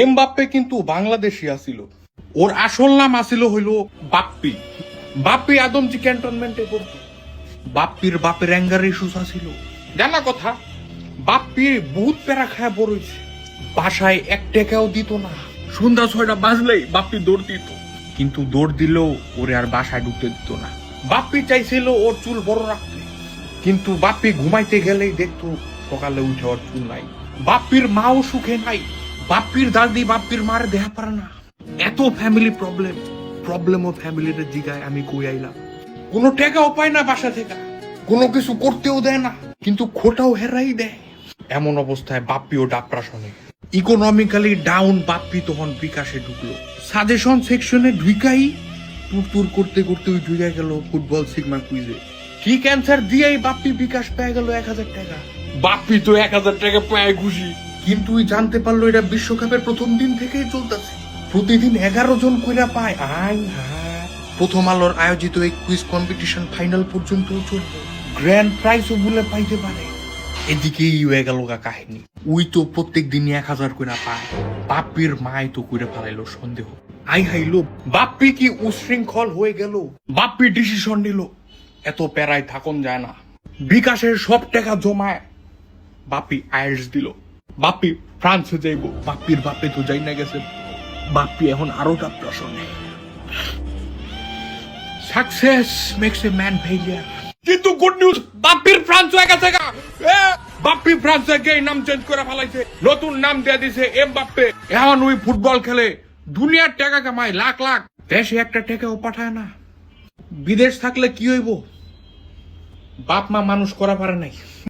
Mbappe কিন্তু বাংলাদেশি আসিল। ওর আসল নাম আসিল হইল বাপ্পি। বাপ্পি আদমজি ক্যান্টনমেন্টে পড়তো। বাপ্পির বাপের অ্যাঙ্গার ইস্যুস আসিল। জানা কথা, বাপ্পি বহুত প্যারা খায় বড় হইছে। বাসায় 1 টাকাও দিত না। সন্ধ্যা 6টা বাজলেই বাপ্পি দৌড় দিত, কিন্তু দৌড় দিলেও ওরে আর বাসায় ঢুকতে দিত না। বাপ্পি চাইছিল ওর চুল বড় রাখতে, কিন্তু বাপ্পি ঘুমাইতে গেলেই দেখতো সকালে উঠে ওর চুল নাই। বাপ্পির মাও সুখে নাই। বাপ্পির দাদি বাপ্পির মার দেহা পারে না। এত ফ্যামিলি প্রবলেম ও ফ্যামিলির জিগায় আমি কই আইলাম। কোনো টাকাও পায় না বাসা থেকে, কোনো কিছু করতেও দেয় না, কিন্তু খোটাও হেরাই দেয়। এমন অবস্থায় বাপ্পিও ডাপ্রাশনে, ইকোনমিক্যালি ডাউন। বাপ্পি তখন বিকাশে ঢুকলো। সাজেশন সেকশনে ঢুকাই টুর করতে করতে ওই ঢুকে গেল ফুটবল সিগমা কুইজে। ঠিক অ্যান্সার দিয়েই বাপ্পি বিকাশ পেয়ে গেল 1000 টাকা। বাপ্পি তো 1000 টাকা পায় খুশি, কিন্তু ওই জানতে পারলো এটা বিশ্বকাপের প্রথম দিন থেকেই চলতেছে। প্রতিদিন 11 জন কইরা পায়। প্রথম আলোর আয়োজিত এই কুইজ কম্পিটিশন ফাইনাল পর্যন্ত চলবে, গ্র্যান্ড প্রাইজও বলে পাইতে পারে। এদিকেই হয়ে গেল কাহিনী। উই তো প্রত্যেক দিনই 1000 কইরা পায়। বাপ্পির মাই তো কইরা ফেলাইলো সন্দেহ। আই হাইলো, বাপ্পি কি উশৃঙ্খল হয়ে গেল? বাপ্পি ডিসিশন নিল এত প্যারায় থাকুন যায় না। বিকাশের সব টাকা জমায় বাপ্পি আইএলটিএস দিল। বাপ্পি ফ্রান্সে যাইব। বাপ্পির বাপে তো যাই না গেছে। বাপ্পি এখন আরো ডাপ্রেশনে। Success makes a man failure. কিন্তু গুড নিউজ, বাপ্পির ফ্রান্স হয়ে গেছে। বাপ্পি ফ্রান্সে গিয়ে নাম চেঞ্জ করে ফেলাইছে, নতুন নাম দিয়ে দিছে এমবাপ্পে। এখন ওই ফুটবল খেলে, দুনিয়ার টাকা কামায় লাখ লাখ। দেশে একটা টাকাও পাঠায় না। বিদেশ থাকলে কি হইব? বাপ মা মানুষ করা পারে নাই।